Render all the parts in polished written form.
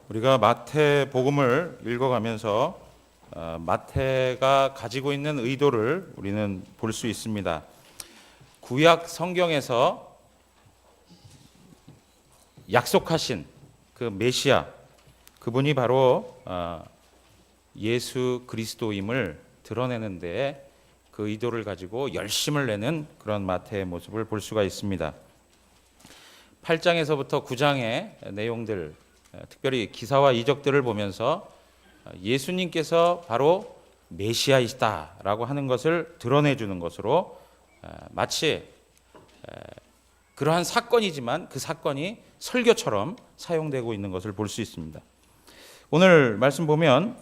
우리가 마태복음을 읽어가면서 마태가 가지고 있는 의도를 우리는 볼 수 있습니다. 구약 성경에서 약속하신 그 메시아, 그분이 바로 예수 그리스도임을 드러내는데 그 의도를 가지고 열심을 내는 그런 마태의 모습을 볼 수가 있습니다. 8장에서부터 9장의 내용들, 특별히 기사와 이적들을 보면서 예수님께서 바로 메시아이시다라고 하는 것을 드러내주는 것으로 마치 그러한 사건이지만 그 사건이 설교처럼 사용되고 있는 것을 볼 수 있습니다. 오늘 말씀 보면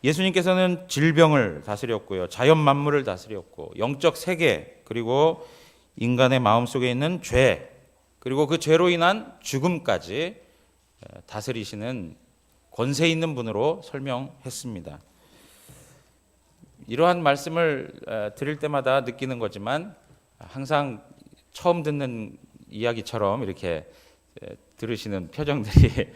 예수님께서는 질병을 다스렸고요, 자연 만물을 다스렸고, 영적 세계, 그리고 인간의 마음속에 있는 죄, 그리고 그 죄로 인한 죽음까지 다스리시는 권세 있는 분으로 설명했습니다. 이러한 말씀을 드릴 때마다 느끼는 거지만 항상 처음 듣는 이야기처럼 이렇게 들으시는 표정들이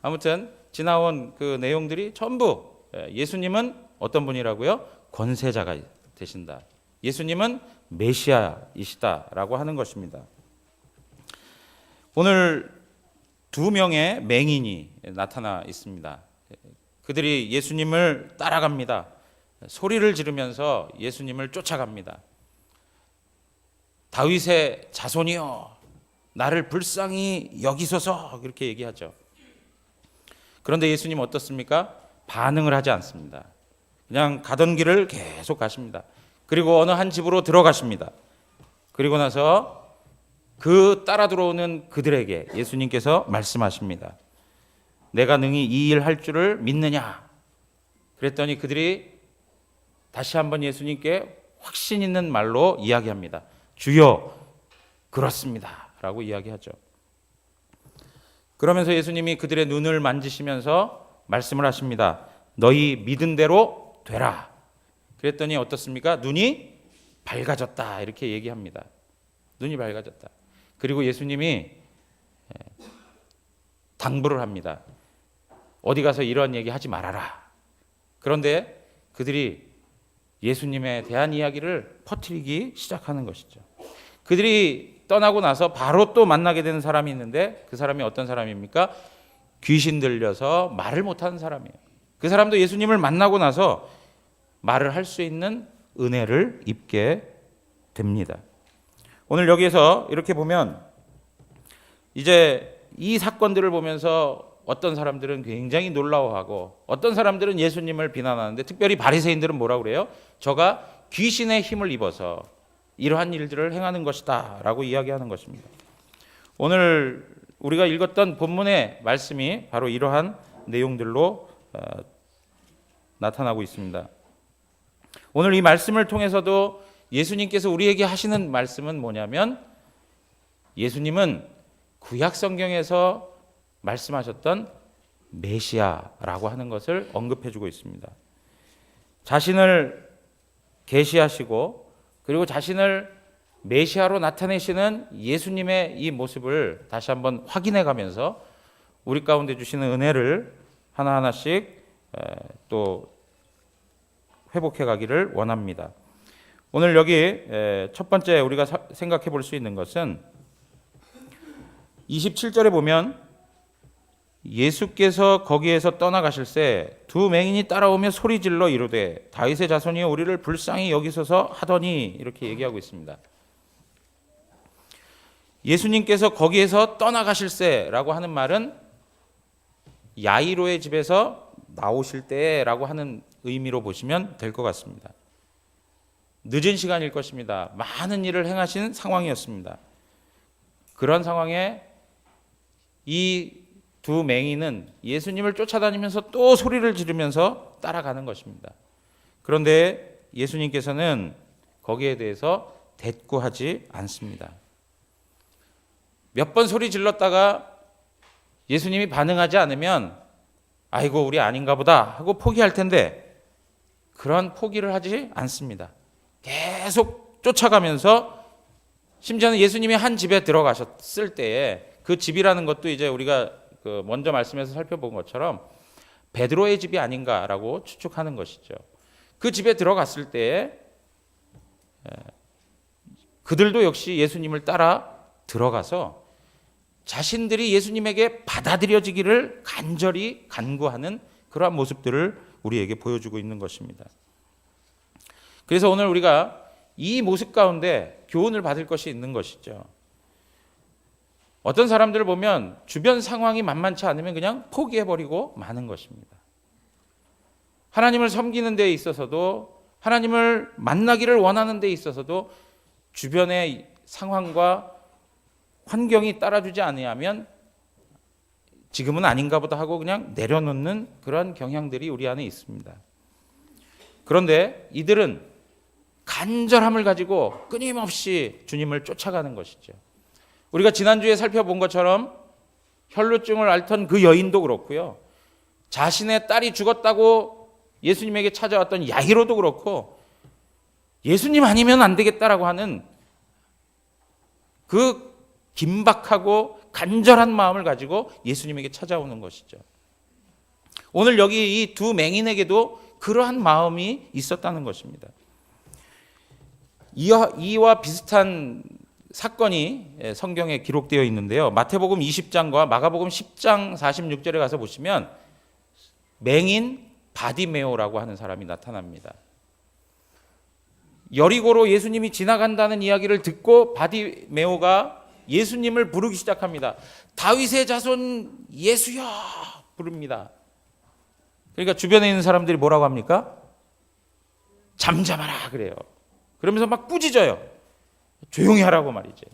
아무튼 지나온 그 내용들이 전부 예수님은 어떤 분이라고요? 권세자가 되신다. 예수님은 메시아이시다라고 하는 것입니다. 오늘 두 명의 맹인이 나타나 있습니다. 그들이 예수님을 따라갑니다. 소리를 지르면서 예수님을 쫓아갑니다. 다윗의 자손이여, 나를 불쌍히 여기소서, 그렇게 얘기하죠. 그런데 예수님 어떻습니까? 반응을 하지 않습니다. 그냥 가던 길을 계속 가십니다. 그리고 어느 한 집으로 들어가십니다. 그리고 나서 그 따라 들어오는 그들에게 예수님께서 말씀하십니다. 내가 능히 이 일 할 줄을 믿느냐? 그랬더니 그들이 다시 한번 예수님께 확신 있는 말로 이야기합니다. 주여, 그렇습니다 라고 이야기하죠. 그러면서 예수님이 그들의 눈을 만지시면서 말씀을 하십니다. 너희 믿은 대로 되라. 그랬더니 어떻습니까? 눈이 밝아졌다, 이렇게 얘기합니다. 눈이 밝아졌다. 그리고 예수님이 당부를 합니다. 어디 가서 이런 얘기 하지 말아라. 그런데 그들이 예수님에 대한 이야기를 퍼뜨리기 시작하는 것이죠. 그들이 떠나고 나서 바로 또 만나게 되는 사람이 있는데 그 사람이 어떤 사람입니까? 귀신 들려서 말을 못하는 사람이에요. 그 사람도 예수님을 만나고 나서 말을 할 수 있는 은혜를 입게 됩니다. 오늘 여기에서 이렇게 보면 이제 이 사건들을 보면서 어떤 사람들은 굉장히 놀라워하고 어떤 사람들은 예수님을 비난하는데, 특별히 바리새인들은 뭐라고 그래요? 저가 귀신의 힘을 입어서 이러한 일들을 행하는 것이다 라고 이야기하는 것입니다. 오늘 우리가 읽었던 본문의 말씀이 바로 이러한 내용들로 나타나고 있습니다. 오늘 이 말씀을 통해서도 예수님께서 우리에게 하시는 말씀은 뭐냐면, 예수님은 구약 성경에서 말씀하셨던 메시아라고 하는 것을 언급해주고 있습니다. 자신을 계시하시고 그리고 자신을 메시아로 나타내시는 예수님의 이 모습을 다시 한번 확인해 가면서 우리 가운데 주시는 은혜를 하나하나씩 또 회복해 가기를 원합니다. 오늘 여기 첫 번째 우리가 생각해 볼 수 있는 것은 27절에 보면 예수께서 거기에서 떠나가실새 두 맹인이 따라오며 소리질러 이르되 다윗의 자손이여 우리를 불쌍히 여기소서 하더니, 이렇게 얘기하고 있습니다. 예수님께서 거기에서 떠나가실새라고 하는 말은 야이로의 집에서 나오실 때라고 하는 의미로 보시면 될 것 같습니다. 늦은 시간일 것입니다. 많은 일을 행하신 상황이었습니다. 그런 상황에 이 두 맹인은 예수님을 쫓아다니면서 또 소리를 지르면서 따라가는 것입니다. 그런데 예수님께서는 거기에 대해서 대꾸하지 않습니다. 몇 번 소리 질렀다가 예수님이 반응하지 않으면 아이고 우리 아닌가 보다 하고 포기할 텐데 그런 포기를 하지 않습니다. 계속 쫓아가면서 심지어는 예수님이 한 집에 들어가셨을 때에 그 집이라는 것도 이제 우리가 먼저 말씀에서 살펴본 것처럼 베드로의 집이 아닌가라고 추측하는 것이죠. 그 집에 들어갔을 때 그들도 역시 예수님을 따라 들어가서 자신들이 예수님에게 받아들여지기를 간절히 간구하는 그러한 모습들을 우리에게 보여주고 있는 것입니다. 그래서 오늘 우리가 이 모습 가운데 교훈을 받을 것이 있는 것이죠. 어떤 사람들을 보면 주변 상황이 만만치 않으면 그냥 포기해버리고 마는 것입니다. 하나님을 섬기는 데 있어서도, 하나님을 만나기를 원하는 데 있어서도 주변의 상황과 환경이 따라주지 않으면 지금은 아닌가 보다 하고 그냥 내려놓는 그런 경향들이 우리 안에 있습니다. 그런데 이들은 간절함을 가지고 끊임없이 주님을 쫓아가는 것이죠. 우리가 지난주에 살펴본 것처럼 혈루증을 앓던 그 여인도 그렇고요. 자신의 딸이 죽었다고 예수님에게 찾아왔던 야이로도 그렇고 예수님 아니면 안 되겠다라고 하는 그 긴박하고 간절한 마음을 가지고 예수님에게 찾아오는 것이죠. 오늘 여기 이 두 맹인에게도 그러한 마음이 있었다는 것입니다. 이와 비슷한 사건이 성경에 기록되어 있는데요. 마태복음 20장과 마가복음 10장 46절에 가서 보시면 맹인 바디메오라고 하는 사람이 나타납니다. 여리고로 예수님이 지나간다는 이야기를 듣고 바디메오가 예수님을 부르기 시작합니다. 다윗의 자손 예수여 부릅니다. 그러니까 주변에 있는 사람들이 뭐라고 합니까? 잠잠하라 그래요. 그러면서 막 꾸짖어요. 조용히 하라고 말이죠.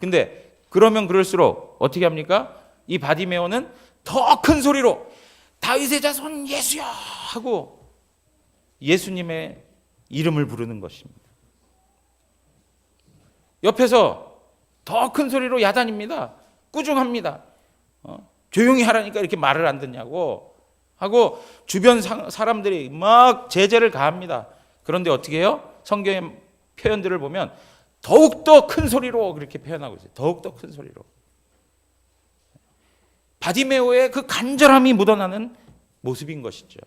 근데 그러면 그럴수록 어떻게 합니까? 이 바디메오는 더 큰 소리로 다윗의 자손 예수여 하고 예수님의 이름을 부르는 것입니다. 옆에서 더 큰 소리로 야단입니다. 꾸중합니다. 조용히 하라니까 이렇게 말을 안 듣냐고 하고 주변 사람들이 막 제재를 가합니다. 그런데 어떻게 해요? 성경의 표현들을 보면 더욱더 큰 소리로 그렇게 표현하고 있어요. 더욱더 큰 소리로. 바디메오의 그 간절함이 묻어나는 모습인 것이죠.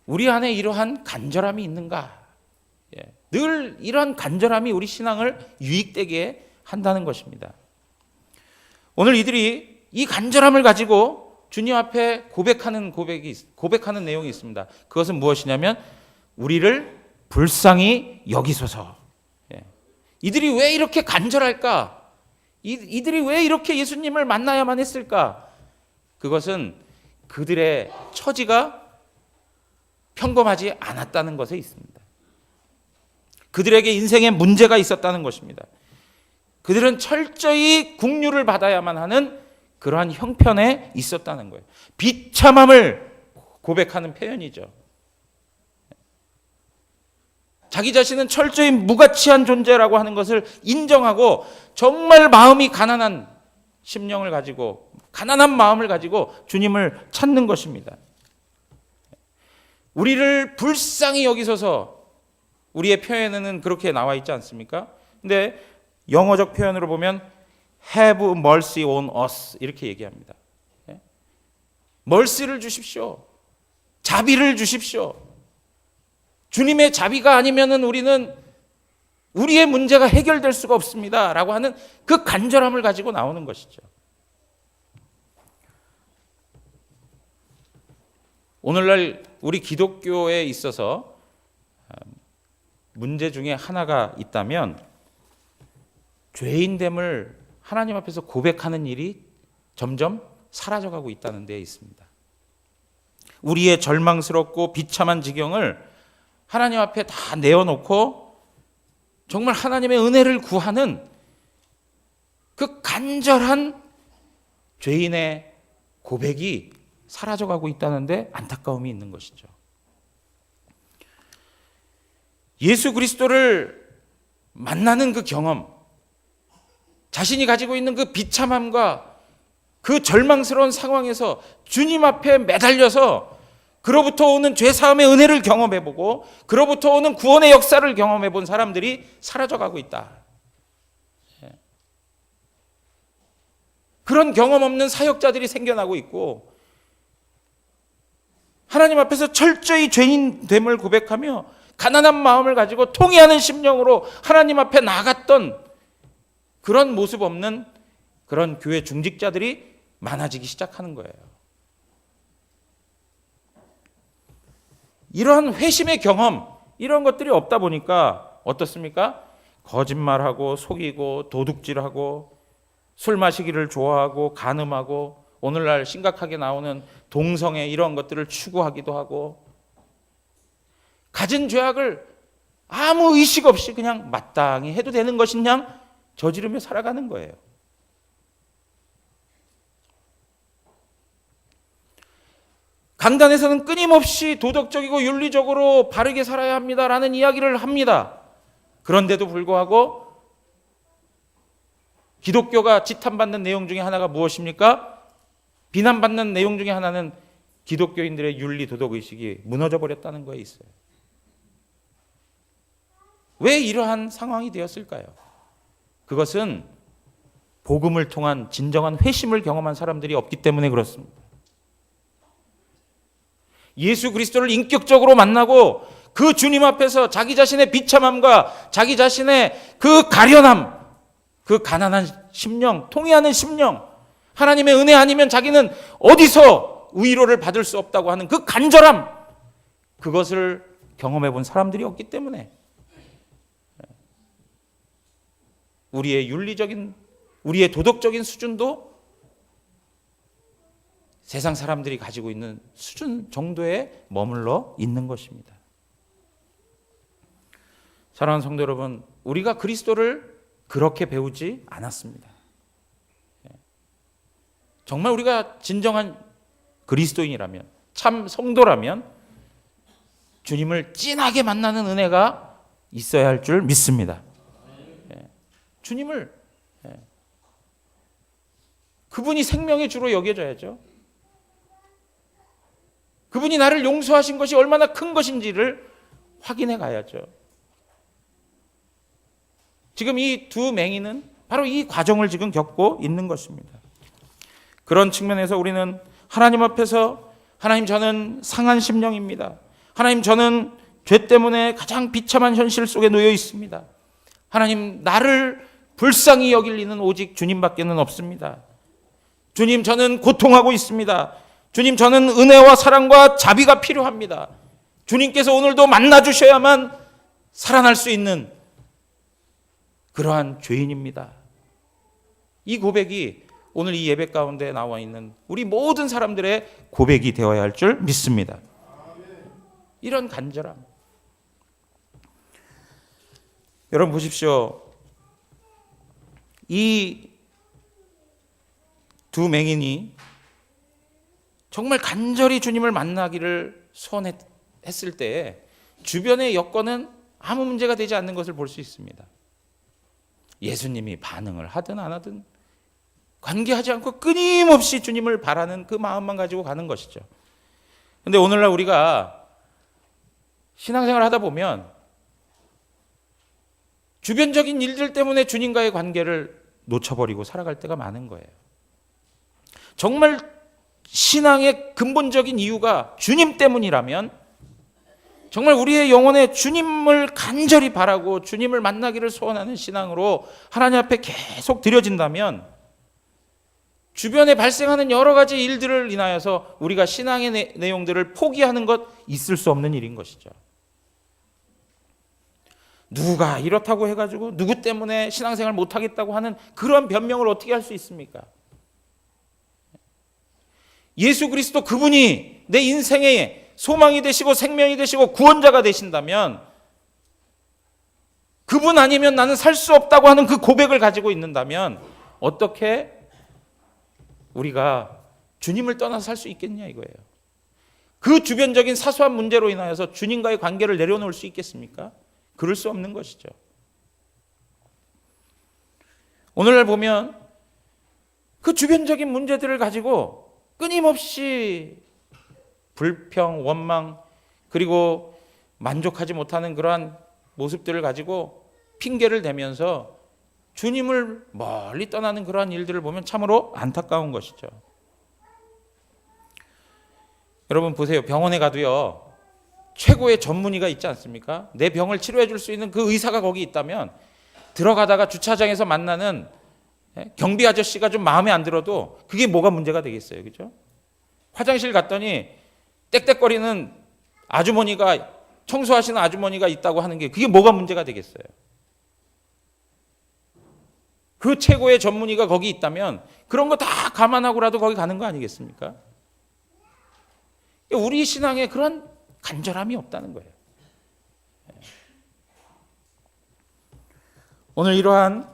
우리 안에 이러한 간절함이 있는가? 늘 이러한 간절함이 우리 신앙을 유익되게 한다는 것입니다. 오늘 이들이 이 간절함을 가지고 주님 앞에 고백하는 내용이 있습니다. 그것은 무엇이냐면 우리를 불쌍히 여기소서. 이들이 왜 이렇게 간절할까? 이들이 왜 이렇게 예수님을 만나야만 했을까? 그것은 그들의 처지가 평범하지 않았다는 것에 있습니다. 그들에게 인생에 문제가 있었다는 것입니다. 그들은 철저히 국류를 받아야만 하는 그러한 형편에 있었다는 거예요. 비참함을 고백하는 표현이죠. 자기 자신은 철저히 무가치한 존재라고 하는 것을 인정하고 정말 마음이 가난한 심령을 가지고 가난한 마음을 가지고 주님을 찾는 것입니다. 우리를 불쌍히 여기소서 우리의 표현에는 그렇게 나와 있지 않습니까? 근데 영어적 표현으로 보면 have mercy on us 이렇게 얘기합니다. mercy를 주십시오. 자비를 주십시오. 주님의 자비가 아니면은 우리는 우리의 문제가 해결될 수가 없습니다. 라고 하는 그 간절함을 가지고 나오는 것이죠. 오늘날 우리 기독교에 있어서 문제 중에 하나가 있다면 죄인됨을 하나님 앞에서 고백하는 일이 점점 사라져가고 있다는 데에 있습니다. 우리의 절망스럽고 비참한 지경을 하나님 앞에 다 내어놓고 정말 하나님의 은혜를 구하는 그 간절한 죄인의 고백이 사라져가고 있다는데 안타까움이 있는 것이죠. 예수 그리스도를 만나는 그 경험, 자신이 가지고 있는 그 비참함과 그 절망스러운 상황에서 주님 앞에 매달려서 그로부터 오는 죄사함의 은혜를 경험해보고 그로부터 오는 구원의 역사를 경험해본 사람들이 사라져가고 있다. 그런 경험 없는 사역자들이 생겨나고 있고, 하나님 앞에서 철저히 죄인됨을 고백하며 가난한 마음을 가지고 통회하는 심령으로 하나님 앞에 나갔던 그런 모습 없는 그런 교회 중직자들이 많아지기 시작하는 거예요. 이러한 회심의 경험, 이런 것들이 없다 보니까 어떻습니까? 거짓말하고 속이고 도둑질하고 술 마시기를 좋아하고 간음하고 오늘날 심각하게 나오는 동성애 이런 것들을 추구하기도 하고, 가진 죄악을 아무 의식 없이 그냥 마땅히 해도 되는 것인 양 저지르며 살아가는 거예요. 강단에서는 끊임없이 도덕적이고 윤리적으로 바르게 살아야 합니다라는 이야기를 합니다. 그런데도 불구하고 기독교가 지탄받는 내용 중에 하나가 무엇입니까? 비난받는 내용 중에 하나는 기독교인들의 윤리 도덕 의식이 무너져 버렸다는 거에 있어요. 왜 이러한 상황이 되었을까요? 그것은 복음을 통한 진정한 회심을 경험한 사람들이 없기 때문에 그렇습니다. 예수 그리스도를 인격적으로 만나고 그 주님 앞에서 자기 자신의 비참함과 자기 자신의 그 가련함, 그 가난한 심령, 통회하는 심령, 하나님의 은혜 아니면 자기는 어디서 위로를 받을 수 없다고 하는 그 간절함, 그것을 경험해 본 사람들이 없기 때문에 우리의 윤리적인, 우리의 도덕적인 수준도 세상 사람들이 가지고 있는 수준 정도에 머물러 있는 것입니다. 사랑하는 성도 여러분, 우리가 그리스도를 그렇게 배우지 않았습니다. 정말 우리가 진정한 그리스도인이라면, 참 성도라면 주님을 진하게 만나는 은혜가 있어야 할 줄 믿습니다. 주님을, 그분이 생명의 주로 여겨져야죠. 그분이 나를 용서하신 것이 얼마나 큰 것인지를 확인해 가야죠. 지금 이 두 맹인은 바로 이 과정을 지금 겪고 있는 것입니다. 그런 측면에서 우리는 하나님 앞에서, 하나님 저는 상한 심령입니다. 하나님 저는 죄 때문에 가장 비참한 현실 속에 놓여 있습니다. 하나님 나를 불쌍히 여길 리는 오직 주님밖에는 없습니다. 주님 저는 고통하고 있습니다. 주님 저는 은혜와 사랑과 자비가 필요합니다. 주님께서 오늘도 만나 주셔야만 살아날 수 있는 그러한 죄인입니다. 이 고백이 오늘 이 예배 가운데 나와 있는 우리 모든 사람들의 고백이 되어야 할 줄 믿습니다. 이런 간절함. 여러분 보십시오. 이 두 맹인이 정말 간절히 주님을 만나기를 소원했을 때에 주변의 여건은 아무 문제가 되지 않는 것을 볼 수 있습니다. 예수님이 반응을 하든 안 하든 관계하지 않고 끊임없이 주님을 바라는 그 마음만 가지고 가는 것이죠. 그런데 오늘날 우리가 신앙생활을 하다 보면 주변적인 일들 때문에 주님과의 관계를 놓쳐버리고 살아갈 때가 많은 거예요. 정말 신앙의 근본적인 이유가 주님 때문이라면, 정말 우리의 영혼에 주님을 간절히 바라고 주님을 만나기를 소원하는 신앙으로 하나님 앞에 계속 드려진다면 주변에 발생하는 여러 가지 일들을 인하여서 우리가 신앙의 내용들을 포기하는 것 있을 수 없는 일인 것이죠. 누가 이렇다고 해가지고 누구 때문에 신앙생활 못하겠다고 하는 그런 변명을 어떻게 할 수 있습니까? 예수 그리스도 그분이 내 인생의 소망이 되시고 생명이 되시고 구원자가 되신다면, 그분 아니면 나는 살 수 없다고 하는 그 고백을 가지고 있는다면 어떻게 우리가 주님을 떠나서 살 수 있겠냐 이거예요. 그 주변적인 사소한 문제로 인하여서 주님과의 관계를 내려놓을 수 있겠습니까? 그럴 수 없는 것이죠. 오늘날 보면 그 주변적인 문제들을 가지고 끊임없이 불평, 원망, 그리고 만족하지 못하는 그러한 모습들을 가지고 핑계를 대면서 주님을 멀리 떠나는 그러한 일들을 보면 참으로 안타까운 것이죠. 여러분 보세요. 병원에 가도요, 최고의 전문의가 있지 않습니까? 내 병을 치료해 줄 수 있는 그 의사가 거기 있다면 들어가다가 주차장에서 만나는 경비 아저씨가 좀 마음에 안 들어도 그게 뭐가 문제가 되겠어요, 그죠? 화장실 갔더니 떽떽거리는 아주머니가, 청소하시는 아주머니가 있다고 하는 게 그게 뭐가 문제가 되겠어요? 그 최고의 전문의가 거기 있다면 그런 거 다 감안하고라도 거기 가는 거 아니겠습니까? 우리 신앙에 그런 간절함이 없다는 거예요. 오늘 이러한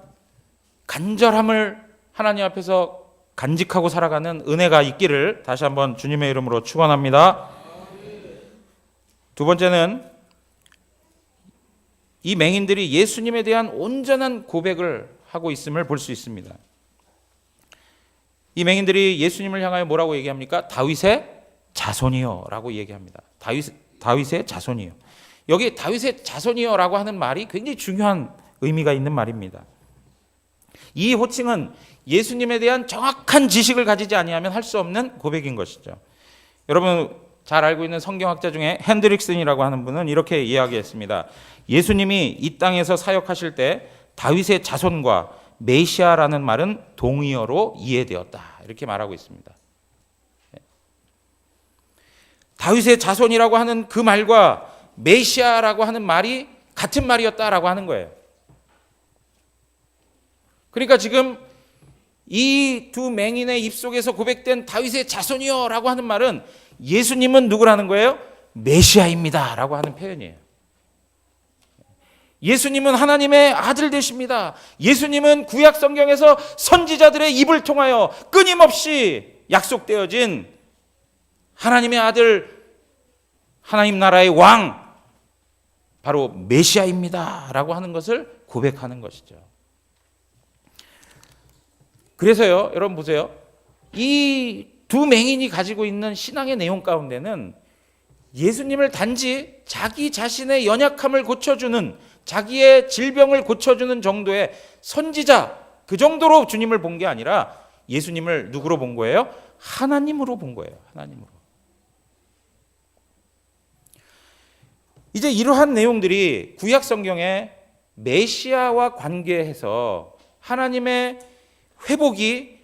간절함을 하나님 앞에서 간직하고 살아가는 은혜가 있기를 다시 한번 주님의 이름으로 축원합니다. 두 번째는 이 맹인들이 예수님에 대한 온전한 고백을 하고 있음을 볼 수 있습니다. 이 맹인들이 예수님을 향하여 뭐라고 얘기합니까? 다윗의 자손이요 라고 얘기합니다. 다윗의 자손이요. 여기 다윗의 자손이요 라고 하는 말이 굉장히 중요한 의미가 있는 말입니다. 이 호칭은 예수님에 대한 정확한 지식을 가지지 아니하면 할 수 없는 고백인 것이죠. 여러분 잘 알고 있는 성경학자 중에 핸드릭슨이라고 하는 분은 이렇게 이야기했습니다. 예수님이 이 땅에서 사역하실 때 다윗의 자손과 메시아라는 말은 동의어로 이해되었다, 이렇게 말하고 있습니다. 다윗의 자손이라고 하는 그 말과 메시아라고 하는 말이 같은 말이었다라고 하는 거예요. 그러니까 지금 이 두 맹인의 입속에서 고백된 다윗의 자손이요라고 하는 말은 예수님은 누구라는 거예요? 메시아입니다라고 하는 표현이에요. 예수님은 하나님의 아들 되십니다. 예수님은 구약 성경에서 선지자들의 입을 통하여 끊임없이 약속되어진 하나님의 아들, 하나님 나라의 왕, 바로 메시아입니다라고 하는 것을 고백하는 것이죠. 그래서요, 여러분 보세요. 이 두 맹인이 가지고 있는 신앙의 내용 가운데는 예수님을 단지 자기 자신의 연약함을 고쳐주는, 자기의 질병을 고쳐주는 정도의 선지자, 그 정도로 주님을 본 게 아니라 예수님을 누구로 본 거예요? 하나님으로 본 거예요. 하나님으로. 이제 이러한 내용들이 구약 성경에 메시아와 관계해서 하나님의 회복이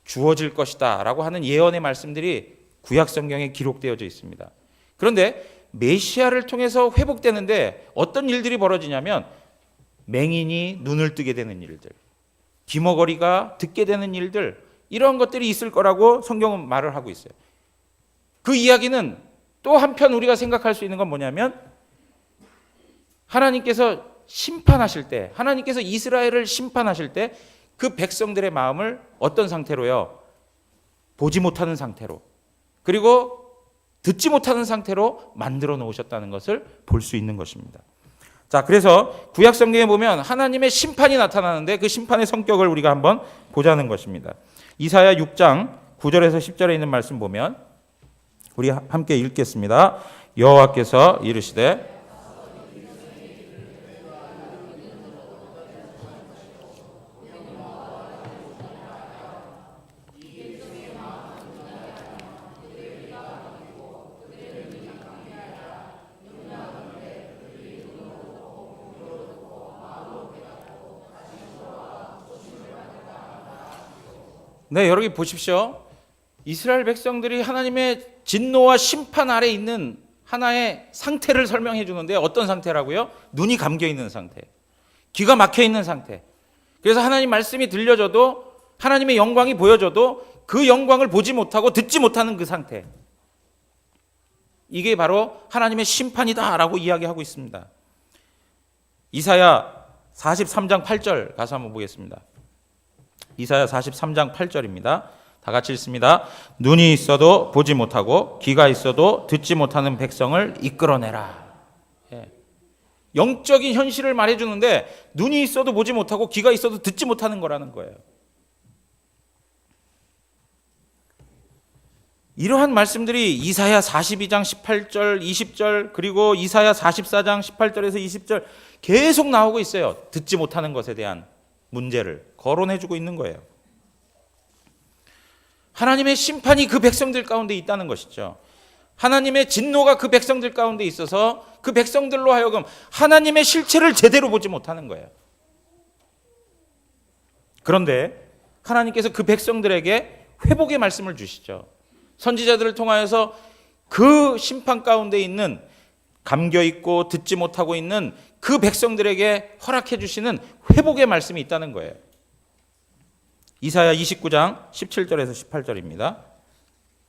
주어질 것이다 라고 하는 예언의 말씀들이 구약 성경에 기록되어져 있습니다. 그런데 메시아를 통해서 회복되는데 어떤 일들이 벌어지냐면 맹인이 눈을 뜨게 되는 일들, 귀머거리가 듣게 되는 일들, 이런 것들이 있을 거라고 성경은 말을 하고 있어요. 그 이야기는 또 한편 우리가 생각할 수 있는 건 뭐냐면 하나님께서 심판하실 때, 하나님께서 이스라엘을 심판하실 때 그 백성들의 마음을 어떤 상태로요? 보지 못하는 상태로, 그리고 듣지 못하는 상태로 만들어 놓으셨다는 것을 볼 수 있는 것입니다. 자, 그래서 구약 성경에 보면 하나님의 심판이 나타나는데 그 심판의 성격을 우리가 한번 보자는 것입니다. 이사야 6장 9절에서 10절에 있는 말씀 보면 우리 함께 읽겠습니다. 여호와께서 이르시되 네, 여러분 보십시오. 이스라엘 백성들이 하나님의 진노와 심판 아래 있는 하나의 상태를 설명해 주는데 어떤 상태라고요? 눈이 감겨 있는 상태, 귀가 막혀 있는 상태. 그래서 하나님 말씀이 들려줘도, 하나님의 영광이 보여줘도 그 영광을 보지 못하고 듣지 못하는 그 상태. 이게 바로 하나님의 심판이다라고 이야기하고 있습니다. 이사야 43장 8절 가서 한번 보겠습니다. 이사야 43장 8절입니다. 다 같이 읽습니다. 눈이 있어도 보지 못하고 귀가 있어도 듣지 못하는 백성을 이끌어내라. 예. 영적인 현실을 말해주는데 눈이 있어도 보지 못하고 귀가 있어도 듣지 못하는 거라는 거예요. 이러한 말씀들이 이사야 42장 18절, 20절, 그리고 이사야 44장 18절에서 20절 계속 나오고 있어요. 듣지 못하는 것에 대한 문제를 거론해주고 있는 거예요. 하나님의 심판이 그 백성들 가운데 있다는 것이죠. 하나님의 진노가 그 백성들 가운데 있어서 그 백성들로 하여금 하나님의 실체를 제대로 보지 못하는 거예요. 그런데 하나님께서 그 백성들에게 회복의 말씀을 주시죠. 선지자들을 통하여서 그 심판 가운데 있는 감겨 있고 듣지 못하고 있는 그 백성들에게 허락해 주시는 회복의 말씀이 있다는 거예요. 이사야 29장 17절에서 18절입니다.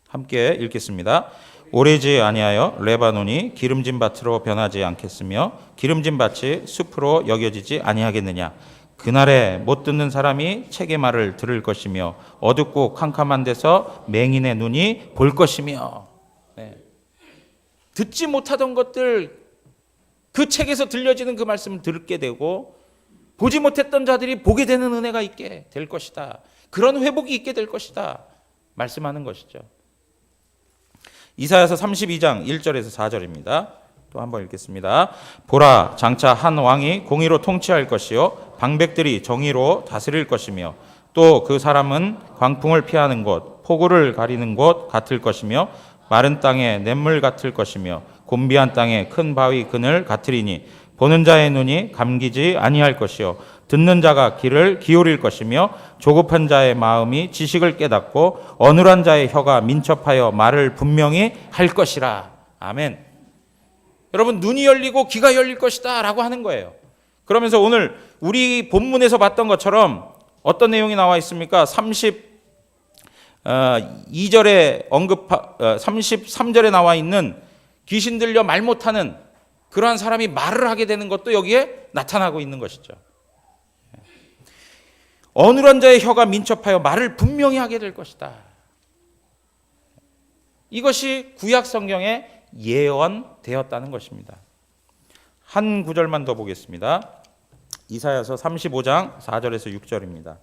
함께 읽겠습니다. 오래지 아니하여 레바논이 기름진 밭으로 변하지 않겠으며 기름진 밭이 숲으로 여겨지지 아니하겠느냐. 그날에 못 듣는 사람이 책의 말을 들을 것이며 어둡고 캄캄한 데서 맹인의 눈이 볼 것이며. 네. 듣지 못하던 것들, 그 책에서 들려지는 그 말씀을 듣게 되고 보지 못했던 자들이 보게 되는 은혜가 있게 될 것이다. 그런 회복이 있게 될 것이다. 말씀하는 것이죠. 이사야서 32장 1절에서 4절입니다. 또 한번 읽겠습니다. 보라, 장차 한 왕이 공의로 통치할 것이요 방백들이 정의로 다스릴 것이며 또 그 사람은 광풍을 피하는 곳, 폭우를 가리는 곳 같을 것이며 마른 땅에 냇물 같을 것이며 곤비한 땅에 큰 바위 그늘 같으리니 보는 자의 눈이 감기지 아니할 것이요 듣는 자가 귀를 기울일 것이며 조급한 자의 마음이 지식을 깨닫고 어눌한 자의 혀가 민첩하여 말을 분명히 할 것이라. 아멘. 여러분, 눈이 열리고 귀가 열릴 것이다 라고 하는 거예요. 그러면서 오늘 우리 본문에서 봤던 것처럼 어떤 내용이 나와 있습니까? 32절에 33절에 나와 있는 귀신 들려 말 못하는 그러한 사람이 말을 하게 되는 것도 여기에 나타나고 있는 것이죠. 어눌한 자의 혀가 민첩하여 말을 분명히 하게 될 것이다. 이것이 구약 성경에 예언되었다는 것입니다. 한 구절만 더 보겠습니다. 이사야서 35장 4절에서 6절입니다.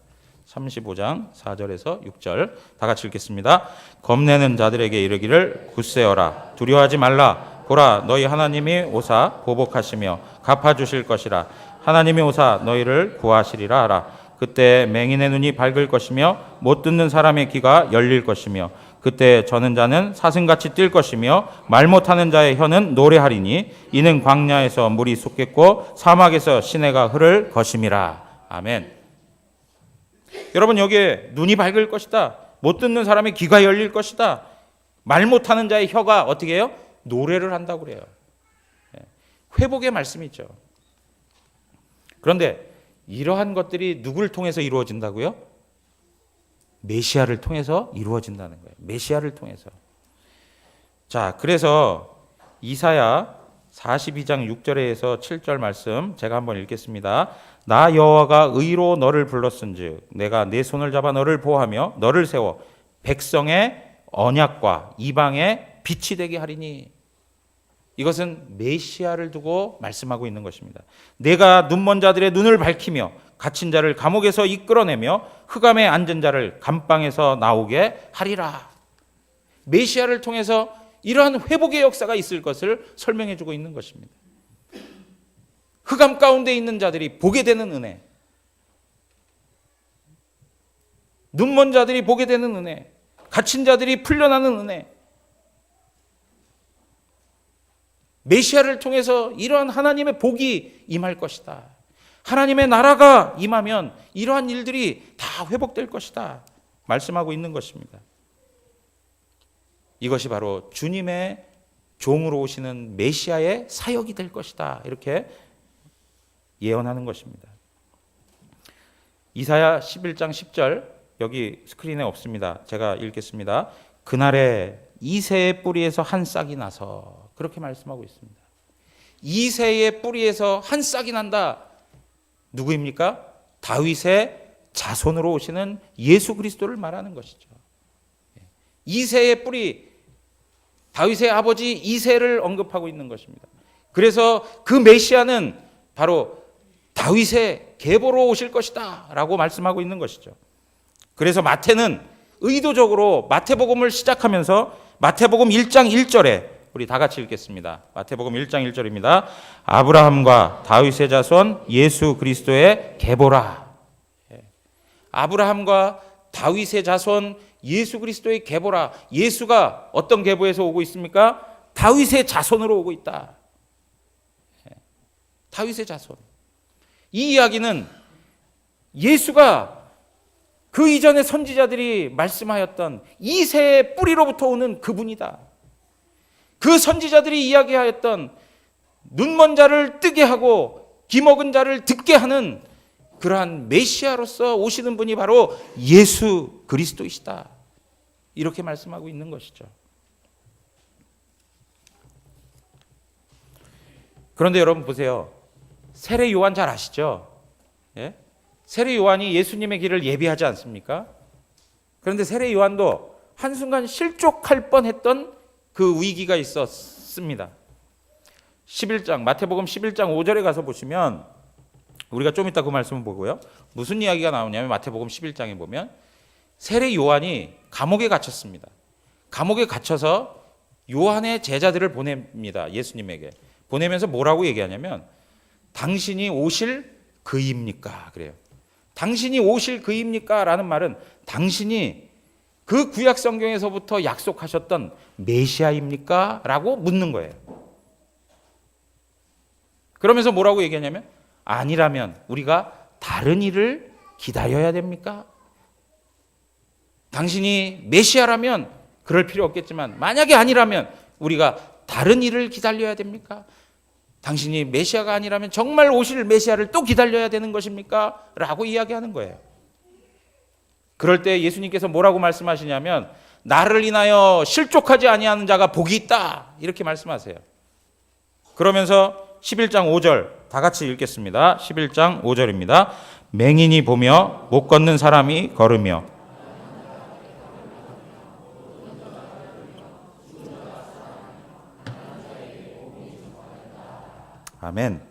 35장 4절에서 6절 다 같이 읽겠습니다. 겁내는 자들에게 이르기를 굳세어라. 두려워하지 말라. 보라, 너희 하나님이 오사 보복하시며 갚아주실 것이라. 하나님이 오사 너희를 구하시리라 하라. 그때 맹인의 눈이 밝을 것이며 못 듣는 사람의 귀가 열릴 것이며 그때 저는 자는 사슴같이 뛸 것이며 말 못하는 자의 혀는 노래하리니 이는 광야에서 물이 솟겠고 사막에서 시내가 흐를 것임이라. 아멘. 여러분, 여기에 눈이 밝을 것이다. 못 듣는 사람의 귀가 열릴 것이다. 말 못하는 자의 혀가 어떻게 해요? 노래를 한다고 그래요. 회복의 말씀이죠. 그런데 이러한 것들이 누구를 통해서 이루어진다고요? 메시아를 통해서 이루어진다는 거예요. 메시아를 통해서. 자, 그래서 이사야 42장 6절에서 7절 말씀 제가 한번 읽겠습니다. 나 여호와가 의로 너를 불렀은즉 내가 내 손을 잡아 너를 보호하며 너를 세워 백성의 언약과 이방의 빛이 되게 하리니. 이것은 메시아를 두고 말씀하고 있는 것입니다. 내가 눈먼 자들의 눈을 밝히며 갇힌 자를 감옥에서 이끌어내며 흑암에 앉은 자를 감방에서 나오게 하리라. 메시아를 통해서 이러한 회복의 역사가 있을 것을 설명해 주고 있는 것입니다. 흑암 가운데 있는 자들이 보게 되는 은혜, 눈먼 자들이 보게 되는 은혜, 갇힌 자들이 풀려나는 은혜, 메시아를 통해서 이러한 하나님의 복이 임할 것이다. 하나님의 나라가 임하면 이러한 일들이 다 회복될 것이다. 말씀하고 있는 것입니다. 이것이 바로 주님의 종으로 오시는 메시아의 사역이 될 것이다. 이렇게 예언하는 것입니다. 이사야 11장 10절 여기 스크린에 없습니다. 제가 읽겠습니다. 그날에 이새의 뿌리에서 한 싹이 나서, 그렇게 말씀하고 있습니다. 이새의 뿌리에서 한 싹이 난다. 누구입니까? 다윗의 자손으로 오시는 예수 그리스도를 말하는 것이죠. 이새의 뿌리, 다윗의 아버지 이새를 언급하고 있는 것입니다. 그래서 그 메시아는 바로 다윗의 계보로 오실 것이다 라고 말씀하고 있는 것이죠. 그래서 마태는 의도적으로 마태복음을 시작하면서 마태복음 1장 1절에 우리 다 같이 읽겠습니다. 마태복음 1장 1절입니다. 아브라함과 다윗의 자손 예수 그리스도의 계보라. 아브라함과 다윗의 자손 예수 그리스도의 계보라. 예수가 어떤 계보에서 오고 있습니까? 다윗의 자손으로 오고 있다. 다윗의 자손. 이 이야기는 예수가 그 이전의 선지자들이 말씀하였던 이새의 뿌리로부터 오는 그분이다. 그 선지자들이 이야기하였던 눈먼 자를 뜨게 하고 귀먹은 자를 듣게 하는 그러한 메시아로서 오시는 분이 바로 예수 그리스도이시다. 이렇게 말씀하고 있는 것이죠. 그런데 여러분 보세요. 세례 요한 잘 아시죠? 예? 세례 요한이 예수님의 길을 예비하지 않습니까? 그런데 세례 요한도 한순간 실족할 뻔했던 그 위기가 있었습니다. 11장 마태복음 11장 5절에 가서 보시면 우리가 좀 이따 그 말씀을 보고요. 무슨 이야기가 나오냐면 마태복음 11장에 보면 세례 요한이 감옥에 갇혔습니다. 감옥에 갇혀서 요한의 제자들을 보냅니다. 예수님에게. 보내면서 뭐라고 얘기하냐면 당신이 오실 그입니까? 그래요. 당신이 오실 그입니까? 라는 말은 당신이 그 구약 성경에서부터 약속하셨던 메시아입니까? 라고 묻는 거예요. 그러면서 뭐라고 얘기하냐면 아니라면 우리가 다른 일을 기다려야 됩니까? 당신이 메시아라면 그럴 필요 없겠지만 만약에 아니라면 우리가 다른 일을 기다려야 됩니까? 당신이 메시아가 아니라면 정말 오실 메시아를 또 기다려야 되는 것입니까? 라고 이야기하는 거예요. 그럴 때 예수님께서 뭐라고 말씀하시냐면 나를 인하여 실족하지 아니하는 자가 복이 있다. 이렇게 말씀하세요. 그러면서 11장 5절 다 같이 읽겠습니다. 11장 5절입니다. 맹인이 보며 못 걷는 사람이 걸으며 아멘.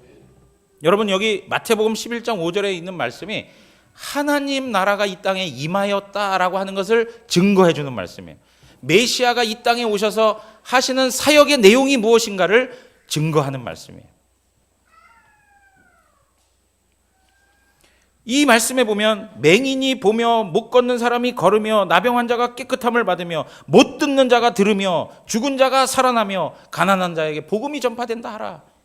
여러분 여기 마태복음 11장 5절에 있는 말씀이 하나님 나라가 이 땅에 임하였다라고 하는 것을 증거해 주는 말씀이에요. 메시아가 이 땅에 오셔서 하시는 사역의 내용이 무엇인가를 증거하는 말씀이에요. 이 말씀에 보면 맹인이 보며 못 걷는 사람이 걸으며 나병 환자가 깨끗함을 받으며 못 듣는 자가 들으며 죽은 자가 살아나며 가난한 자에게 복음이 전파된다 하라.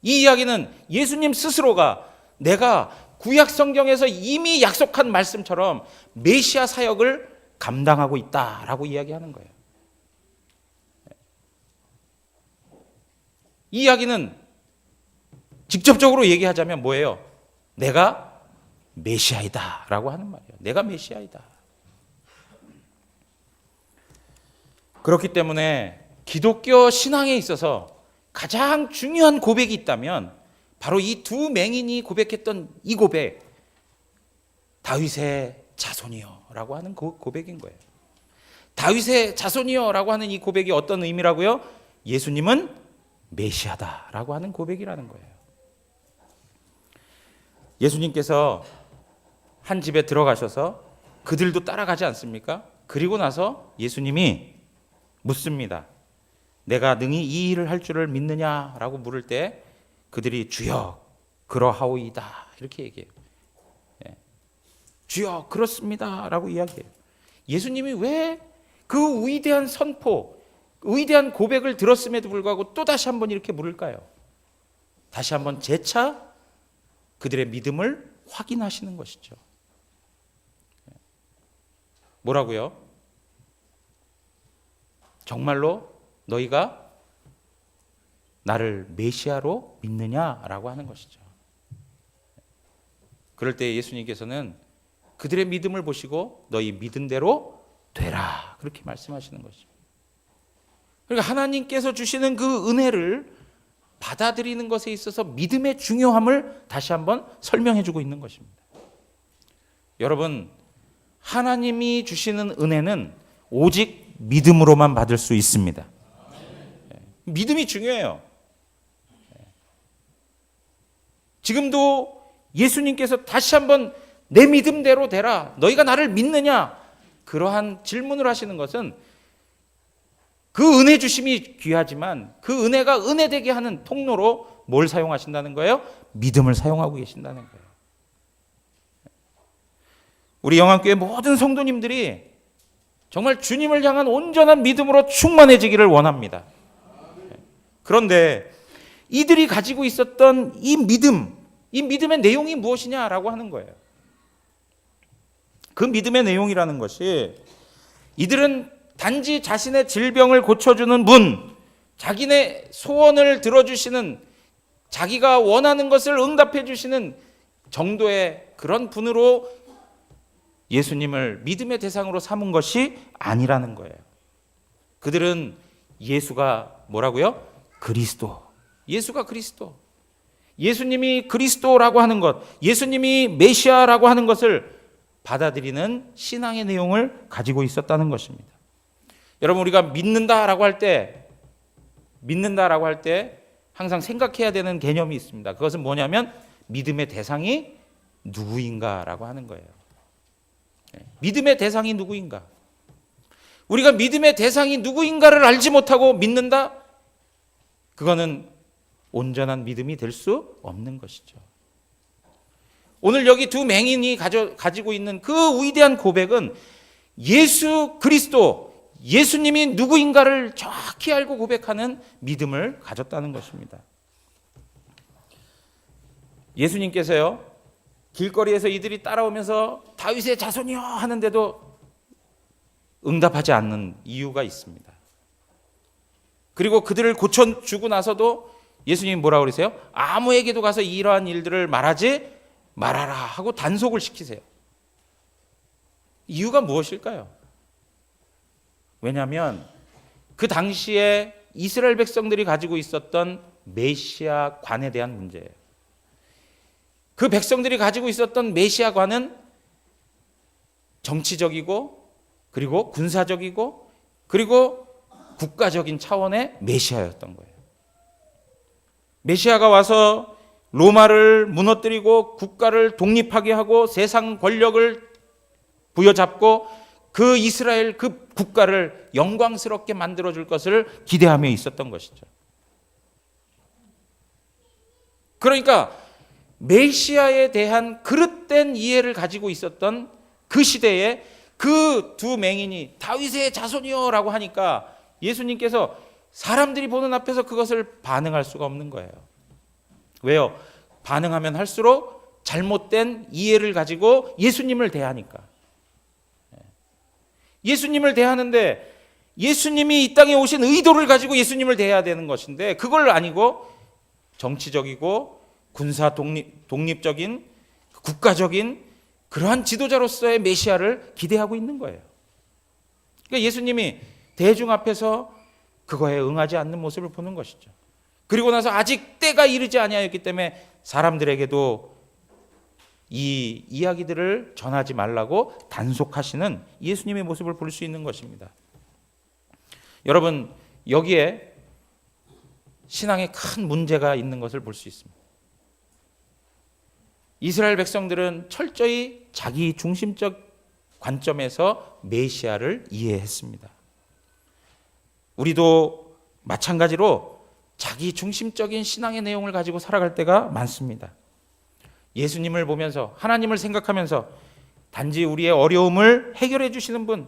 이 이야기는 예수님 스스로가 내가 구약 성경에서 이미 약속한 말씀처럼 메시아 사역을 감당하고 있다라고 이야기하는 거예요. 이 이야기는 직접적으로 얘기하자면 뭐예요? 내가 메시아이다라고 하는 말이에요. 내가 메시아이다. 그렇기 때문에 기독교 신앙에 있어서 가장 중요한 고백이 있다면 바로 이 두 맹인이 고백했던 이 고백, 다윗의 자손이여 라고 하는 고백인 거예요. 다윗의 자손이여 라고 하는 이 고백이 어떤 의미라고요? 예수님은 메시아다 라고 하는 고백이라는 거예요. 예수님께서 한 집에 들어가셔서 그들도 따라가지 않습니까? 그리고 나서 예수님이 묻습니다. 내가 능히 이 일을 할 줄을 믿느냐라고 물을 때 그들이 주여 그러하오이다 이렇게 얘기해요. 주여 그렇습니다라고 이야기해요. 예수님이 왜 그 위대한 선포, 위대한 고백을 들었음에도 불구하고 또 다시 한번 이렇게 물을까요? 다시 한번 재차 그들의 믿음을 확인하시는 것이죠. 뭐라고요? 정말로 너희가 나를 메시아로 믿느냐라고 하는 것이죠. 그럴 때 예수님께서는 그들의 믿음을 보시고 너희 믿은 대로 되라 그렇게 말씀하시는 것이죠. 그러니까 하나님께서 주시는 그 은혜를 받아들이는 것에 있어서 믿음의 중요함을 다시 한번 설명해 주고 있는 것입니다. 여러분, 하나님이 주시는 은혜는 오직 믿음으로만 받을 수 있습니다. 믿음이 중요해요. 지금도 예수님께서 다시 한번 내 믿음대로 되라. 너희가 나를 믿느냐? 그러한 질문을 하시는 것은 그 은혜 주심이 귀하지만 그 은혜가 은혜되게 하는 통로로 뭘 사용하신다는 거예요? 믿음을 사용하고 계신다는 거예요. 우리 영암교회 모든 성도님들이 정말 주님을 향한 온전한 믿음으로 충만해지기를 원합니다. 그런데 이들이 가지고 있었던 이 믿음의 내용이 무엇이냐라고 하는 거예요. 그 믿음의 내용이라는 것이 이들은 단지 자신의 질병을 고쳐주는 분, 자기네 소원을 들어주시는, 자기가 원하는 것을 응답해 주시는 정도의 그런 분으로 예수님을 믿음의 대상으로 삼은 것이 아니라는 거예요. 그들은 예수가 뭐라고요? 그리스도. 예수가 그리스도. 예수님이 그리스도라고 하는 것, 예수님이 메시아라고 하는 것을 받아들이는 신앙의 내용을 가지고 있었다는 것입니다. 여러분, 우리가 믿는다라고 할 때 항상 생각해야 되는 개념이 있습니다. 그것은 뭐냐면 믿음의 대상이 누구인가라고 하는 거예요. 믿음의 대상이 누구인가? 우리가 믿음의 대상이 누구인가를 알지 못하고 믿는다? 그거는 온전한 믿음이 될 수 없는 것이죠. 오늘 여기 두 맹인이 가지고 있는 그 위대한 고백은 예수 그리스도, 예수님이 누구인가를 정확히 알고 고백하는 믿음을 가졌다는 것입니다. 예수님께서요, 길거리에서 이들이 따라오면서 다윗의 자손이여 하는데도 응답하지 않는 이유가 있습니다. 그리고 그들을 고쳐주고 나서도 예수님이 뭐라고 그러세요? 아무에게도 가서 이러한 일들을 말하지 말아라 하고 단속을 시키세요. 이유가 무엇일까요? 왜냐하면 그 당시에 이스라엘 백성들이 가지고 있었던 메시아관에 대한 문제예요. 그 백성들이 가지고 있었던 메시아관은 정치적이고 그리고 군사적이고 그리고 국가적인 차원의 메시아였던 거예요. 메시아가 와서 로마를 무너뜨리고 국가를 독립하게 하고 세상 권력을 부여잡고 그 이스라엘 그 국가를 영광스럽게 만들어줄 것을 기대하며 있었던 것이죠. 그러니까 메시아에 대한 그릇된 이해를 가지고 있었던 그 시대에 그 두 맹인이 다윗의 자손이여라고 하니까 예수님께서 사람들이 보는 앞에서 그것을 반응할 수가 없는 거예요. 왜요? 반응하면 할수록 잘못된 이해를 가지고 예수님을 대하니까. 예수님을 대하는데 예수님이 이 땅에 오신 의도를 가지고 예수님을 대해야 되는 것인데 그걸 아니고 정치적이고 군사 독립적인 국가적인 그러한 지도자로서의 메시아를 기대하고 있는 거예요. 그러니까 예수님이 대중 앞에서 그거에 응하지 않는 모습을 보는 것이죠. 그리고 나서 아직 때가 이르지 아니하였기 때문에 사람들에게도 이 이야기들을 전하지 말라고 단속하시는 예수님의 모습을 볼 수 있는 것입니다. 여러분, 여기에 신앙에 큰 문제가 있는 것을 볼 수 있습니다. 이스라엘 백성들은 철저히 자기 중심적 관점에서 메시아를 이해했습니다. 우리도 마찬가지로 자기 중심적인 신앙의 내용을 가지고 살아갈 때가 많습니다. 예수님을 보면서 하나님을 생각하면서 단지 우리의 어려움을 해결해 주시는 분,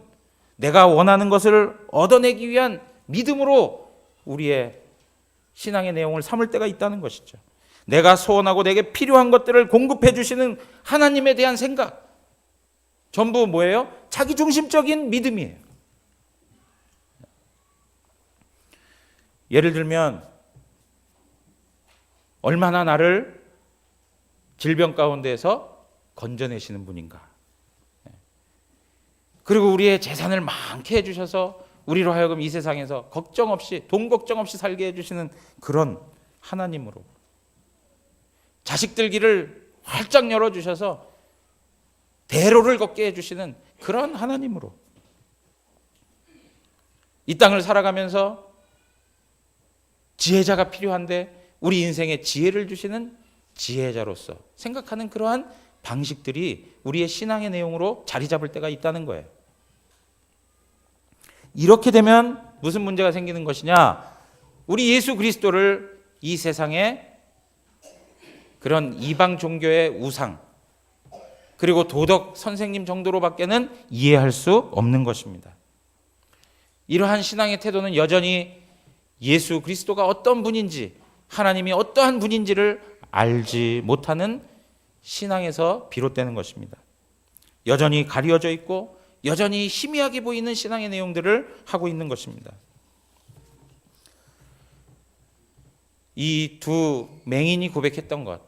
내가 원하는 것을 얻어내기 위한 믿음으로 우리의 신앙의 내용을 삼을 때가 있다는 것이죠. 내가 소원하고 내게 필요한 것들을 공급해 주시는 하나님에 대한 생각, 전부 뭐예요? 자기 중심적인 믿음이에요. 예를 들면 얼마나 나를 질병 가운데에서 건져내시는 분인가. 그리고 우리의 재산을 많게 해주셔서 우리로 하여금 이 세상에서 걱정 없이, 돈 걱정 없이 살게 해주시는 그런 하나님으로, 자식들 길을 활짝 열어주셔서 대로를 걷게 해주시는 그런 하나님으로, 이 땅을 살아가면서 지혜자가 필요한데 우리 인생에 지혜를 주시는 지혜자로서 생각하는 그러한 방식들이 우리의 신앙의 내용으로 자리 잡을 때가 있다는 거예요. 이렇게 되면 무슨 문제가 생기는 것이냐? 우리 예수 그리스도를 이 세상에 그런 이방 종교의 우상 그리고 도덕 선생님 정도로밖에는 이해할 수 없는 것입니다. 이러한 신앙의 태도는 여전히 예수 그리스도가 어떤 분인지, 하나님이 어떠한 분인지를 알지 못하는 신앙에서 비롯되는 것입니다. 여전히 가려져 있고 여전히 희미하게 보이는 신앙의 내용들을 하고 있는 것입니다. 이 두 맹인이 고백했던 것,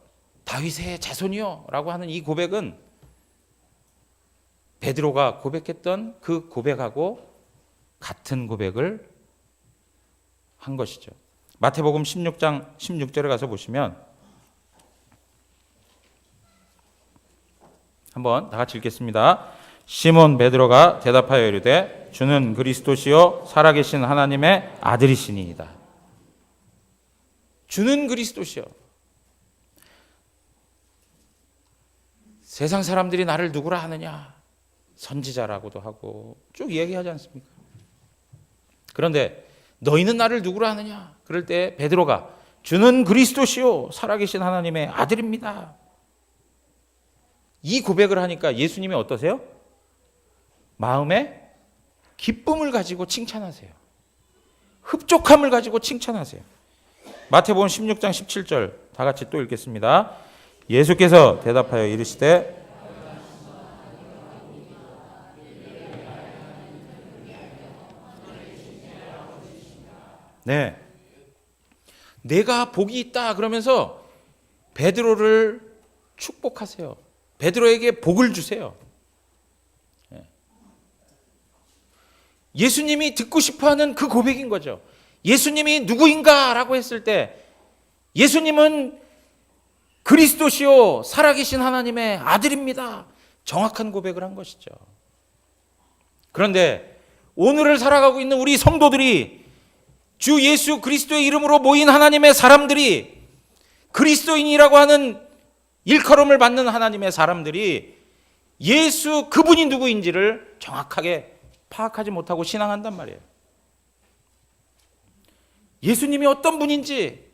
다윗의 자손이요 라고 하는 이 고백은 베드로가 고백했던 그 고백하고 같은 고백을 한 것이죠. 마태복음 16장 16절에 가서 보시면 한번 다 같이 읽겠습니다. 시몬 베드로가 대답하여 이르되 주는 그리스도시요 살아계신 하나님의 아들이시니이다. 주는 그리스도시요. 세상 사람들이 나를 누구라 하느냐? 선지자라고도 하고 쭉 얘기하지 않습니까? 그런데 너희는 나를 누구라 하느냐? 그럴 때 베드로가 주는 그리스도시요 살아계신 하나님의 아들입니다. 이 고백을 하니까 예수님이 어떠세요? 마음에 기쁨을 가지고 칭찬하세요. 흡족함을 가지고 칭찬하세요. 마태복음 16장 17절 다 같이 또 읽겠습니다. 예수께서 대답하여 이르시되 네, 내가 복이 있다 그러면서 베드로를 축복하세요. 베드로에게 복을 주세요. 예수님이 듣고 싶어하는 그 고백인 거죠. 예수님이 누구인가라고 했을 때 예수님은 그리스도시요 살아계신 하나님의 아들입니다. 정확한 고백을 한 것이죠. 그런데 오늘을 살아가고 있는 우리 성도들이 주 예수 그리스도의 이름으로 모인 하나님의 사람들이 그리스도인이라고 하는 일컬음을 받는 하나님의 사람들이 예수 그분이 누구인지를 정확하게 파악하지 못하고 신앙한단 말이에요. 예수님이 어떤 분인지,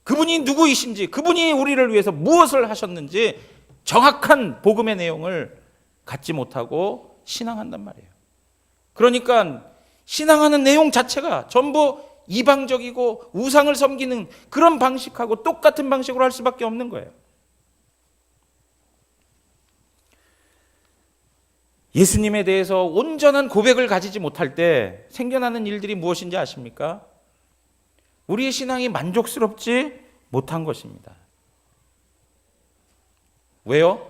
그분이 누구이신지, 그분이 우리를 위해서 무엇을 하셨는지 정확한 복음의 내용을 갖지 못하고 신앙한단 말이에요. 그러니까 신앙하는 내용 자체가 전부 이방적이고 우상을 섬기는 그런 방식하고 똑같은 방식으로 할 수밖에 없는 거예요. 예수님에 대해서 온전한 고백을 가지지 못할 때 생겨나는 일들이 무엇인지 아십니까? 우리의 신앙이 만족스럽지 못한 것입니다. 왜요?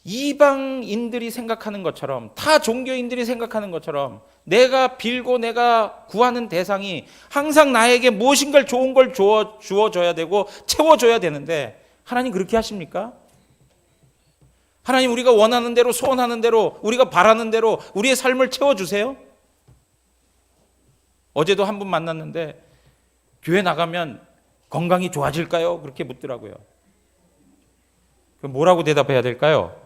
이방인들이 생각하는 것처럼, 타 종교인들이 생각하는 것처럼 내가 빌고 내가 구하는 대상이 항상 나에게 무엇인가 좋은 걸 주어줘야 되고 채워줘야 되는데 하나님 그렇게 하십니까? 하나님 우리가 원하는 대로 소원하는 대로 우리가 바라는 대로 우리의 삶을 채워주세요? 어제도 한 분 만났는데 교회 나가면 건강이 좋아질까요? 그렇게 묻더라고요. 그럼 뭐라고 대답해야 될까요?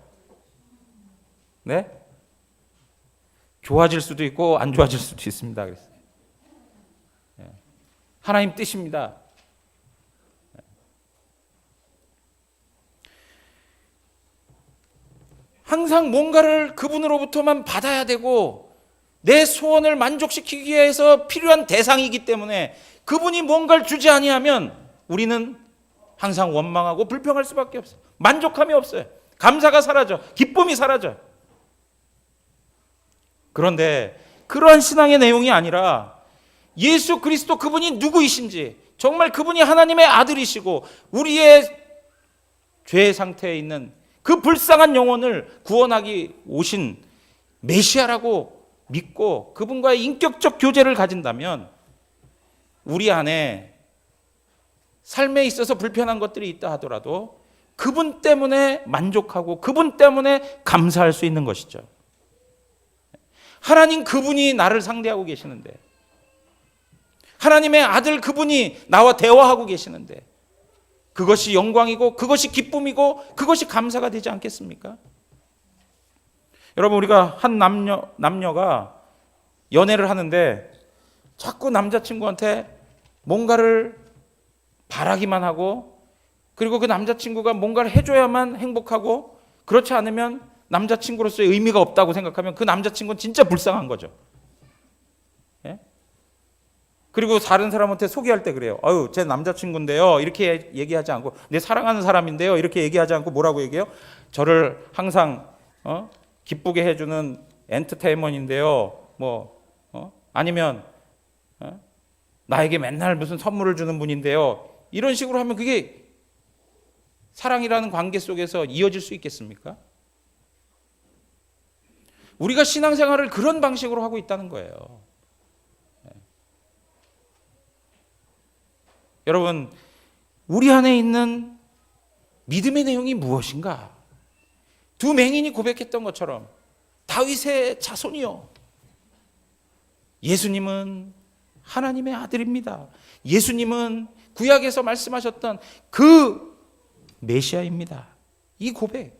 네? 좋아질 수도 있고 안 좋아질 수도 있습니다. 그랬어요. 하나님 뜻입니다. 항상 뭔가를 그분으로부터만 받아야 되고 내 소원을 만족시키기 위해서 필요한 대상이기 때문에 그분이 뭔가를 주지 아니하면 우리는 항상 원망하고 불평할 수밖에 없어요. 만족함이 없어요. 감사가 사라져. 기쁨이 사라져. 그런데 그러한 신앙의 내용이 아니라 예수 그리스도 그분이 누구이신지, 정말 그분이 하나님의 아들이시고 우리의 죄 상태에 있는 그 불쌍한 영혼을 구원하기 오신 메시아라고 믿고 그분과의 인격적 교제를 가진다면 우리 안에 삶에 있어서 불편한 것들이 있다 하더라도 그분 때문에 만족하고 그분 때문에 감사할 수 있는 것이죠. 하나님 그분이 나를 상대하고 계시는데, 하나님의 아들 그분이 나와 대화하고 계시는데 그것이 영광이고 그것이 기쁨이고 그것이 감사가 되지 않겠습니까? 여러분, 우리가 한 남녀가 연애를 하는데 자꾸 남자친구한테 뭔가를 바라기만 하고, 그리고 그 남자친구가 뭔가를 해줘야만 행복하고, 그렇지 않으면 남자친구로서의 의미가 없다고 생각하면 그 남자친구는 진짜 불쌍한 거죠. 예? 그리고 다른 사람한테 소개할 때 그래요. 아유, 제 남자친구인데요, 이렇게 얘기하지 않고, 내 사랑하는 사람인데요, 이렇게 얘기하지 않고 뭐라고 얘기해요? 저를 항상 기쁘게 해주는 엔터테인먼트인데요, 아니면 나에게 맨날 무슨 선물을 주는 분인데요, 이런 식으로 하면 그게 사랑이라는 관계 속에서 이어질 수 있겠습니까? 우리가 신앙생활을 그런 방식으로 하고 있다는 거예요. 여러분, 우리 안에 있는 믿음의 내용이 무엇인가? 두 맹인이 고백했던 것처럼 다윗의 자손이요, 예수님은 하나님의 아들입니다. 예수님은 구약에서 말씀하셨던 그 메시아입니다. 이 고백,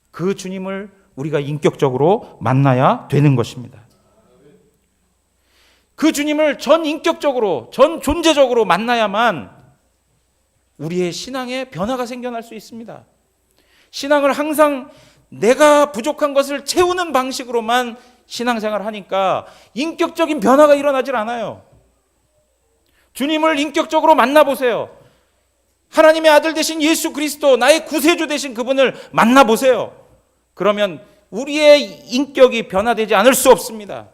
그 주님을 우리가 인격적으로 만나야 되는 것입니다. 그 주님을 전 인격적으로, 전 존재적으로 만나야만 우리의 신앙에 변화가 생겨날 수 있습니다. 신앙을 항상 내가 부족한 것을 채우는 방식으로만 신앙생활을 하니까 인격적인 변화가 일어나질 않아요. 주님을 인격적으로 만나보세요. 하나님의 아들 되신 예수 그리스도, 나의 구세주 되신 그분을 만나보세요. 그러면 우리의 인격이 변화되지 않을 수 없습니다.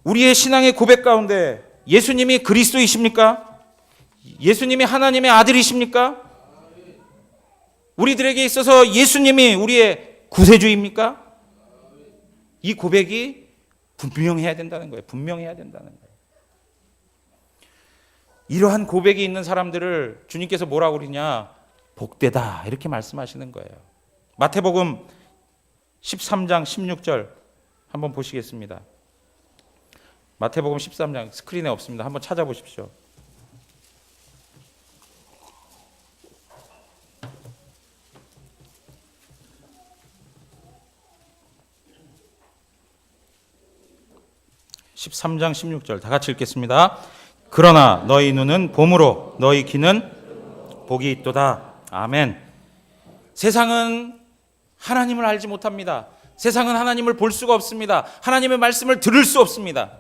우리의 신앙의 고백 가운데 예수님이 그리스도이십니까? 예수님이 하나님의 아들이십니까? 우리들에게 있어서 예수님이 우리의 구세주입니까? 이 고백이 분명해야 된다는 거예요. 분명해야 된다는 거예요. 이러한 고백이 있는 사람들을 주님께서 뭐라고 그러냐? 복되다, 이렇게 말씀하시는 거예요. 마태복음 13장 16절 한번 보시겠습니다. 마태복음 13장 스크린에 없습니다. 한번 찾아보십시오. (13장 16절) 다 같이 읽겠습니다. 그러나 너희 눈은 봄으로 너희 귀는 복이 있도다. 아멘. 세상은 하나님을 알지 못합니다. 세상은 하나님을 볼 수가 없습니다. 하나님의 말씀을 들을 수 없습니다.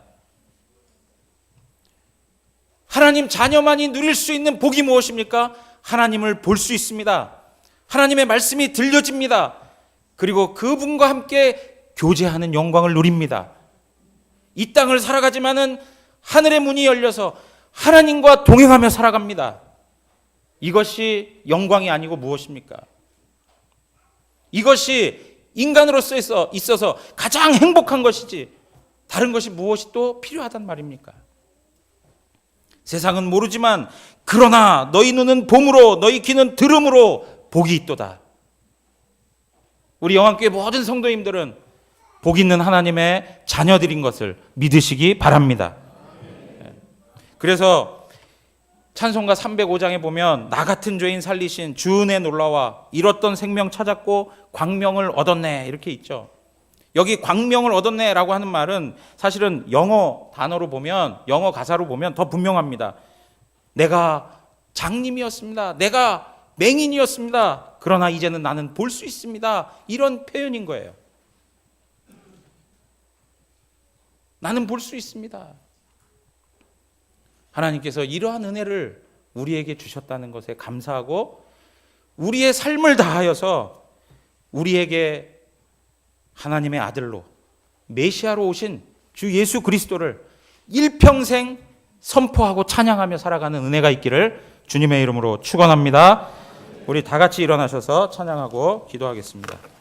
하나님 자녀만이 누릴 수 있는 복이 무엇입니까? 하나님을 볼 수 있습니다. 하나님의 말씀이 들려집니다. 그리고 그분과 함께 교제하는 영광을 누립니다. 이 땅을 살아가지만은 하늘의 문이 열려서 하나님과 동행하며 살아갑니다. 이것이 영광이 아니고 무엇입니까? 이것이 인간으로서 있어서 가장 행복한 것이지 다른 것이 무엇이 또 필요하단 말입니까? 세상은 모르지만 그러나 너희 눈은 봄으로 너희 귀는 들음으로 복이 있도다. 우리 영안교회 모든 성도님들은 복 있는 하나님의 자녀들인 것을 믿으시기 바랍니다. 그래서 찬송가 305장에 보면 나 같은 죄인 살리신 주 은혜 놀라와 잃었던 생명 찾았고 광명을 얻었네, 이렇게 있죠. 여기 광명을 얻었네라고 하는 말은 사실은 영어 단어로 보면, 영어 가사로 보면 더 분명합니다. 내가 장님이었습니다. 내가 맹인이었습니다. 그러나 이제는 나는 볼 수 있습니다. 이런 표현인 거예요. 나는 볼 수 있습니다. 하나님께서 이러한 은혜를 우리에게 주셨다는 것에 감사하고 우리의 삶을 다하여서 우리에게 하나님의 아들로 메시아로 오신 주 예수 그리스도를 일평생 선포하고 찬양하며 살아가는 은혜가 있기를 주님의 이름으로 축원합니다. 우리 다 같이 일어나셔서 찬양하고 기도하겠습니다.